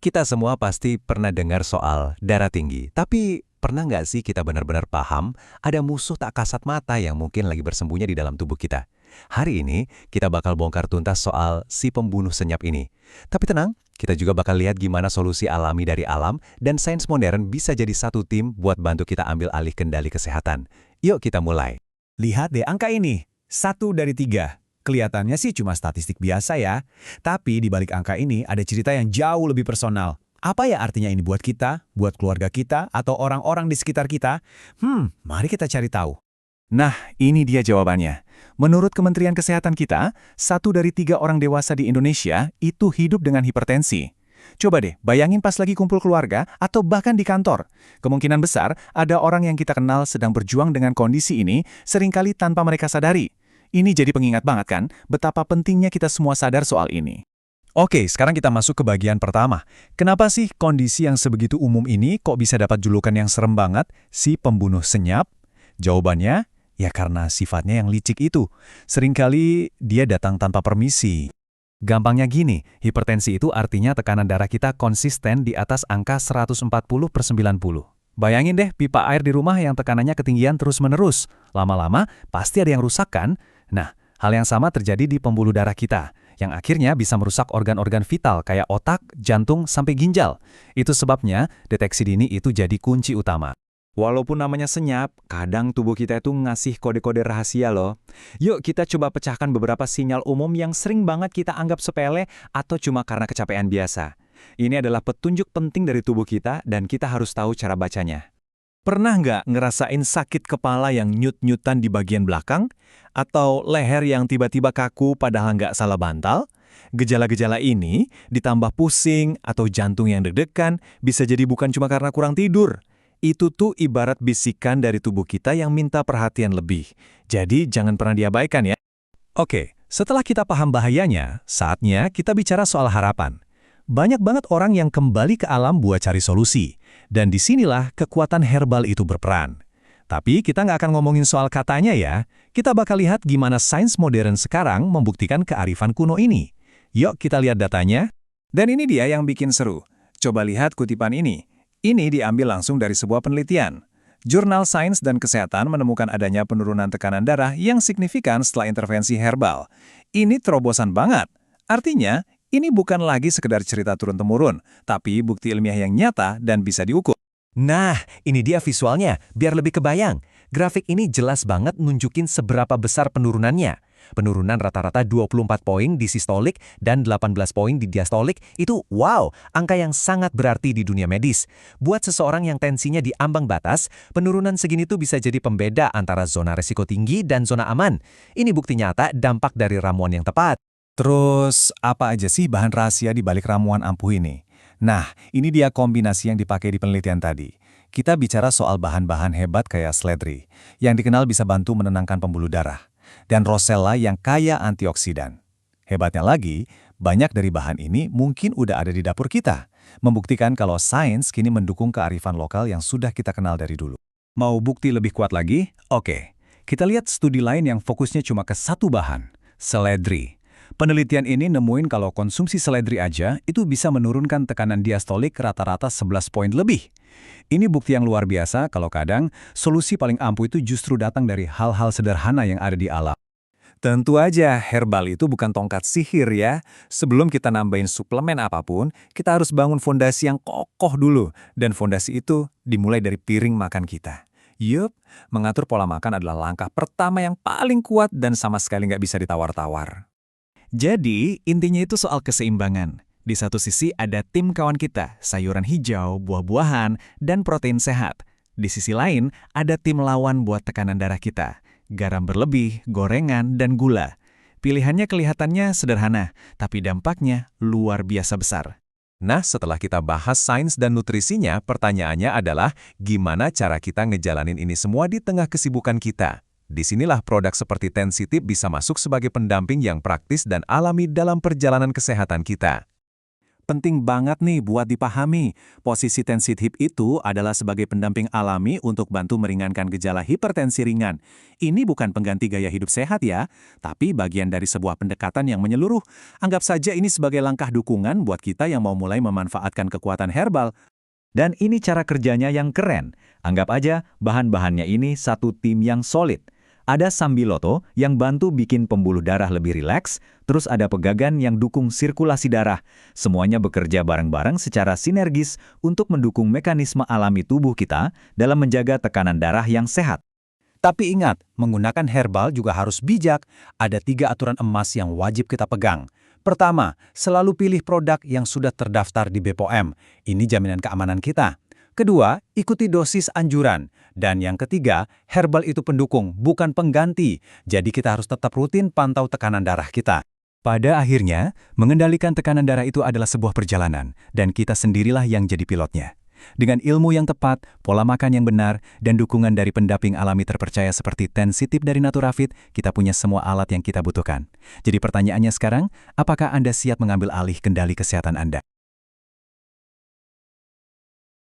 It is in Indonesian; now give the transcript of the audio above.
Kita semua pasti pernah dengar soal darah tinggi, tapi pernah nggak sih kita benar-benar paham ada musuh tak kasat mata yang mungkin lagi bersembunyi di dalam tubuh kita? Hari ini kita bakal bongkar tuntas soal si pembunuh senyap ini. Tapi tenang, kita juga bakal lihat gimana solusi alami dari alam dan sains modern bisa jadi satu tim buat bantu kita ambil alih kendali kesehatan. Yuk kita mulai. Lihat deh angka ini, 1 dari 3. Kelihatannya sih cuma statistik biasa ya. Tapi di balik angka ini ada cerita yang jauh lebih personal. Apa ya artinya ini buat kita, buat keluarga kita, atau orang-orang di sekitar kita? Mari kita cari tahu. Nah, ini dia jawabannya. Menurut Kementerian Kesehatan kita, 1 dari 3 orang dewasa di Indonesia itu hidup dengan hipertensi. Coba deh, bayangin pas lagi kumpul keluarga atau bahkan di kantor. Kemungkinan besar ada orang yang kita kenal sedang berjuang dengan kondisi ini seringkali tanpa mereka sadari. Ini jadi pengingat banget kan, betapa pentingnya kita semua sadar soal ini. Oke, sekarang kita masuk ke bagian pertama. Kenapa sih kondisi yang sebegitu umum ini kok bisa dapat julukan yang serem banget, si pembunuh senyap? Jawabannya, ya karena sifatnya yang licik itu. Seringkali dia datang tanpa permisi. Gampangnya gini, hipertensi itu artinya tekanan darah kita konsisten di atas angka 140/90. Bayangin deh pipa air di rumah yang tekanannya ketinggian terus-menerus. Lama-lama pasti ada yang rusak kan? Nah, hal yang sama terjadi di pembuluh darah kita, yang akhirnya bisa merusak organ-organ vital kayak otak, jantung, sampai ginjal. Itu sebabnya deteksi dini itu jadi kunci utama. Walaupun namanya senyap, kadang tubuh kita itu ngasih kode-kode rahasia loh. Yuk kita coba pecahkan beberapa sinyal umum yang sering banget kita anggap sepele atau cuma karena kecapean biasa. Ini adalah petunjuk penting dari tubuh kita dan kita harus tahu cara bacanya. Pernah nggak ngerasain sakit kepala yang nyut-nyutan di bagian belakang? Atau leher yang tiba-tiba kaku padahal nggak salah bantal? Gejala-gejala ini ditambah pusing atau jantung yang deg-degan bisa jadi bukan cuma karena kurang tidur. Itu tuh ibarat bisikan dari tubuh kita yang minta perhatian lebih. Jadi jangan pernah diabaikan ya. Oke, setelah kita paham bahayanya, saatnya kita bicara soal harapan. Banyak banget orang yang kembali ke alam buat cari solusi. Dan disinilah kekuatan herbal itu berperan. Tapi kita nggak akan ngomongin soal katanya ya. Kita bakal lihat gimana sains modern sekarang membuktikan kearifan kuno ini. Yuk kita lihat datanya. Dan ini dia yang bikin seru. Coba lihat kutipan ini. Ini diambil langsung dari sebuah penelitian. Jurnal Sains dan Kesehatan menemukan adanya penurunan tekanan darah yang signifikan setelah intervensi herbal. Ini terobosan banget. Artinya, ini bukan lagi sekedar cerita turun-temurun, tapi bukti ilmiah yang nyata dan bisa diukur. Nah, ini dia visualnya, biar lebih kebayang. Grafik ini jelas banget nunjukin seberapa besar penurunannya. Penurunan rata-rata 24 poin di sistolik dan 18 poin di diastolik itu wow, angka yang sangat berarti di dunia medis. Buat seseorang yang tensinya di ambang batas, penurunan segini tuh bisa jadi pembeda antara zona resiko tinggi dan zona aman. Ini bukti nyata dampak dari ramuan yang tepat. Terus, apa aja sih bahan rahasia di balik ramuan ampuh ini? Nah, ini dia kombinasi yang dipakai di penelitian tadi. Kita bicara soal bahan-bahan hebat kayak seledri, yang dikenal bisa bantu menenangkan pembuluh darah, dan rosella yang kaya antioksidan. Hebatnya lagi, banyak dari bahan ini mungkin udah ada di dapur kita, membuktikan kalau sains kini mendukung kearifan lokal yang sudah kita kenal dari dulu. Mau bukti lebih kuat lagi? Oke, kita lihat studi lain yang fokusnya cuma ke satu bahan, seledri. Penelitian ini nemuin kalau konsumsi seledri aja itu bisa menurunkan tekanan diastolik rata-rata 11 poin lebih. Ini bukti yang luar biasa kalau kadang solusi paling ampuh itu justru datang dari hal-hal sederhana yang ada di alam. Tentu aja herbal itu bukan tongkat sihir ya. Sebelum kita nambahin suplemen apapun, kita harus bangun fondasi yang kokoh dulu. Dan fondasi itu dimulai dari piring makan kita. Yup, mengatur pola makan adalah langkah pertama yang paling kuat dan sama sekali nggak bisa ditawar-tawar. Jadi, intinya itu soal keseimbangan. Di satu sisi ada tim kawan kita, sayuran hijau, buah-buahan, dan protein sehat. Di sisi lain, ada tim lawan buat tekanan darah kita, garam berlebih, gorengan, dan gula. Pilihannya kelihatannya sederhana, tapi dampaknya luar biasa besar. Nah, setelah kita bahas sains dan nutrisinya, pertanyaannya adalah gimana cara kita ngejalanin ini semua di tengah kesibukan kita? Disinilah produk seperti Tensitip bisa masuk sebagai pendamping yang praktis dan alami dalam perjalanan kesehatan kita. Penting banget nih buat dipahami. Posisi tensit hip itu adalah sebagai pendamping alami untuk bantu meringankan gejala hipertensi ringan. Ini bukan pengganti gaya hidup sehat ya, tapi bagian dari sebuah pendekatan yang menyeluruh. Anggap saja ini sebagai langkah dukungan buat kita yang mau mulai memanfaatkan kekuatan herbal. Dan ini cara kerjanya yang keren. Anggap aja bahan-bahannya ini satu tim yang solid. Ada Sambiloto yang bantu bikin pembuluh darah lebih rileks, terus ada Pegagan yang dukung sirkulasi darah. Semuanya bekerja bareng-bareng secara sinergis untuk mendukung mekanisme alami tubuh kita dalam menjaga tekanan darah yang sehat. Tapi ingat, menggunakan herbal juga harus bijak. Ada 3 aturan emas yang wajib kita pegang. Pertama, selalu pilih produk yang sudah terdaftar di BPOM. Ini jaminan keamanan kita. Kedua, ikuti dosis anjuran. Dan yang ketiga, herbal itu pendukung, bukan pengganti. Jadi kita harus tetap rutin pantau tekanan darah kita. Pada akhirnya, mengendalikan tekanan darah itu adalah sebuah perjalanan, dan kita sendirilah yang jadi pilotnya. Dengan ilmu yang tepat, pola makan yang benar, dan dukungan dari pendamping alami terpercaya seperti Tensitive dari Naturafit, kita punya semua alat yang kita butuhkan. Jadi pertanyaannya sekarang, apakah Anda siap mengambil alih kendali kesehatan Anda?